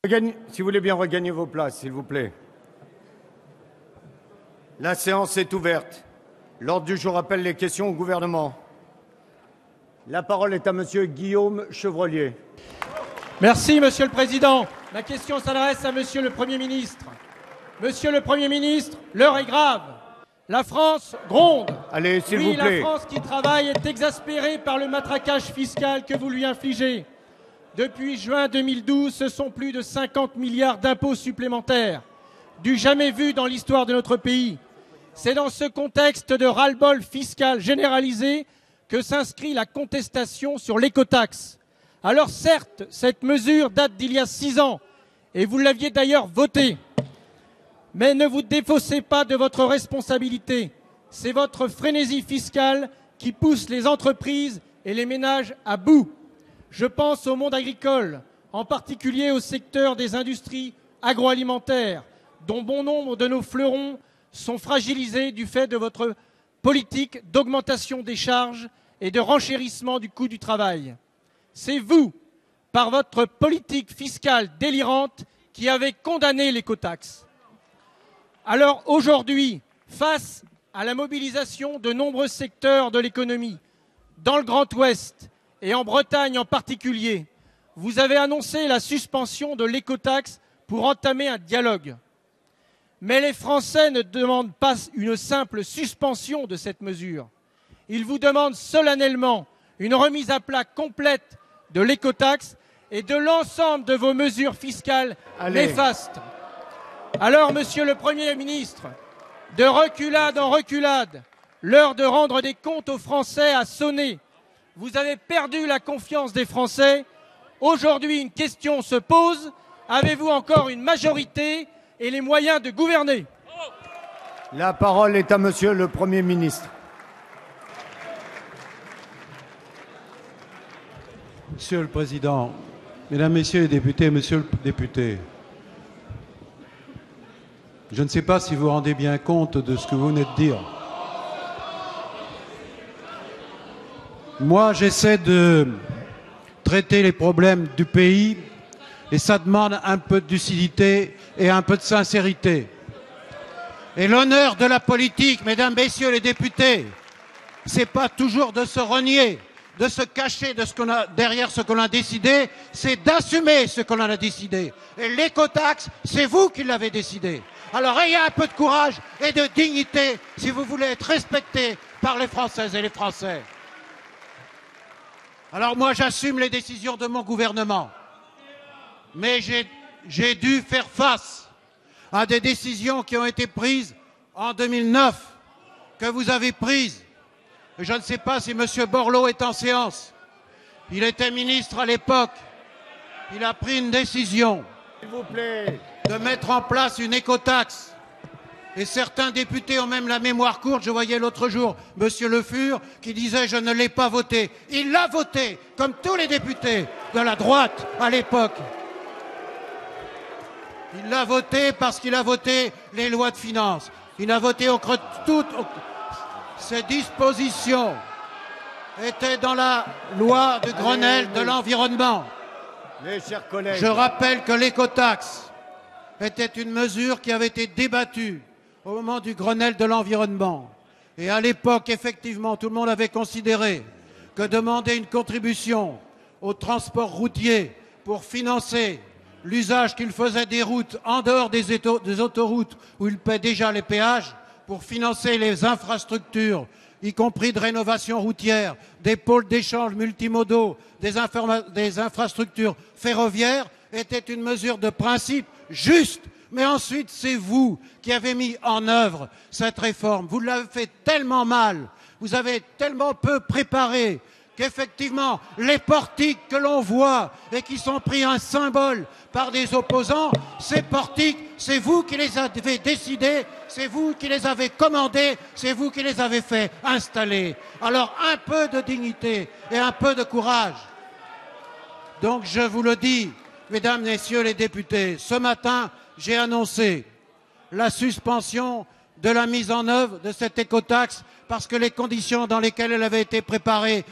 Si vous voulez bien regagner vos places, s'il vous plaît. La séance est ouverte. L'ordre du jour appelle les questions au gouvernement. La parole est à monsieur Guillaume Chevrollier. Merci, Monsieur le Président. Ma question s'adresse à Monsieur le Premier ministre. Monsieur le Premier ministre, l'heure est grave. La France gronde. Allez, s'il Oui, vous plaît. la France qui travaille est exaspérée par le matraquage fiscal que vous lui infligez. Depuis juin 2012, ce sont plus de 50 milliards d'impôts supplémentaires, du jamais vu dans l'histoire de notre pays. C'est dans ce contexte de ras-le-bol fiscal généralisé que s'inscrit la contestation sur l'écotaxe. Alors certes, cette mesure date d'il y a 6 ans, et vous l'aviez d'ailleurs votée. Mais ne vous défaussez pas de votre responsabilité. C'est votre frénésie fiscale qui pousse les entreprises et les ménages à bout. Je pense au monde agricole, en particulier au secteur des industries agroalimentaires, dont bon nombre de nos fleurons sont fragilisés du fait de votre politique d'augmentation des charges et de renchérissement du coût du travail. C'est vous, par votre politique fiscale délirante, qui avez condamné l'écotaxe. Alors aujourd'hui, face à la mobilisation de nombreux secteurs de l'économie, dans le Grand Ouest et en Bretagne en particulier, vous avez annoncé la suspension de l'écotaxe pour entamer un dialogue. Mais les Français ne demandent pas une simple suspension de cette mesure. Ils vous demandent solennellement une remise à plat complète de l'écotaxe et de l'ensemble de vos mesures fiscales néfastes. Alors, Monsieur le Premier ministre, de reculade en reculade, l'heure de rendre des comptes aux Français a sonné. Vous avez perdu la confiance des Français. Aujourd'hui, une question se pose. Avez-vous encore une majorité et les moyens de gouverner? La parole est à monsieur le Premier ministre. Monsieur le Président, Mesdames, Messieurs les députés, Monsieur le député, je ne sais pas si vous vous rendez bien compte de ce que vous venez de dire. Moi, j'essaie de traiter les problèmes du pays et ça demande un peu de lucidité et un peu de sincérité. Et l'honneur de la politique, Mesdames, Messieurs les députés, c'est pas toujours de se renier, de se cacher de ce qu'on a, derrière ce qu'on a décidé, c'est d'assumer ce qu'on a décidé. Et l'écotaxe, c'est vous qui l'avez décidé. Alors ayez un peu de courage et de dignité si vous voulez être respecté par les Françaises et les Français. Alors moi, j'assume les décisions de mon gouvernement. Mais j'ai dû faire face à des décisions qui ont été prises en 2009, que vous avez prises. Je ne sais pas si M. Borloo est en séance. Il était ministre à l'époque. Il a pris une décision S'il vous plaît. de mettre en place une écotaxe. Et certains députés ont même la mémoire courte. Je voyais l'autre jour M. Le Fur qui disait « je ne l'ai pas voté ». Il l'a voté, comme tous les députés de la droite à l'époque. Il l'a voté parce qu'il a voté les lois de finances. Il a voté toutes ces dispositions étaient dans la loi de Grenelle de l'environnement. Mes chers collègues. Je rappelle que l'écotaxe était une mesure qui avait été débattue au moment du Grenelle de l'environnement. Et à l'époque, effectivement, tout le monde avait considéré que demander une contribution au transport routier pour financer l'usage qu'il faisait des routes en dehors des autoroutes où il paie déjà les péages, pour financer les infrastructures, y compris de rénovation routière, des pôles d'échange multimodaux, des infrastructures ferroviaires, était une mesure de principe juste. Mais ensuite, c'est vous qui avez mis en œuvre cette réforme. Vous l'avez fait tellement mal, vous avez tellement peu préparé, qu'effectivement, les portiques que l'on voit et qui sont pris un symbole par des opposants, ces portiques, c'est vous qui les avez décidés, c'est vous qui les avez commandés, c'est vous qui les avez fait installer. Alors, un peu de dignité et un peu de courage. Donc, je vous le dis, Mesdames, Messieurs les députés, ce matin, j'ai annoncé la suspension de la mise en œuvre de cette écotaxe parce que les conditions dans lesquelles elle avait été préparée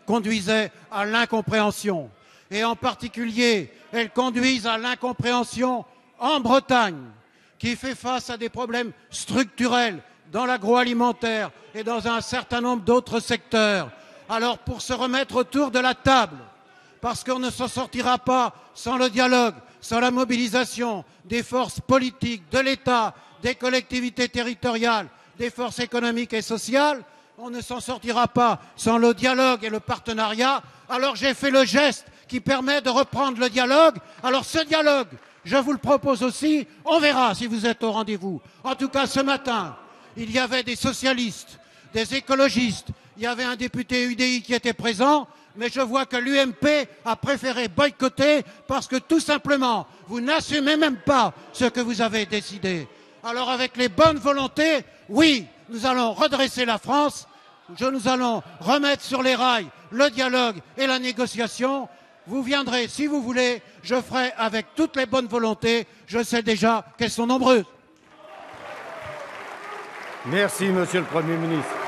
conduisaient à l'incompréhension. Et en particulier, elles conduisent à l'incompréhension en Bretagne, qui fait face à des problèmes structurels dans l'agroalimentaire et dans un certain nombre d'autres secteurs. Alors, pour se remettre autour de la table, parce qu'on ne s'en sortira pas sans le dialogue, sans la mobilisation des forces politiques, de l'État, des collectivités territoriales, des forces économiques et sociales, on ne s'en sortira pas sans le dialogue et le partenariat. Alors j'ai fait le geste qui permet de reprendre le dialogue. Alors ce dialogue, je vous le propose aussi, on verra si vous êtes au rendez-vous. En tout cas, ce matin, il y avait des socialistes, des écologistes, il y avait un député UDI qui était présent, mais je vois que l'UMP a préféré boycotter parce que tout simplement, vous n'assumez même pas ce que vous avez décidé. Alors avec les bonnes volontés, oui, nous allons redresser la France, nous allons remettre sur les rails le dialogue et la négociation. Vous viendrez si vous voulez, je ferai avec toutes les bonnes volontés, je sais déjà qu'elles sont nombreuses. Merci, Monsieur le Premier ministre.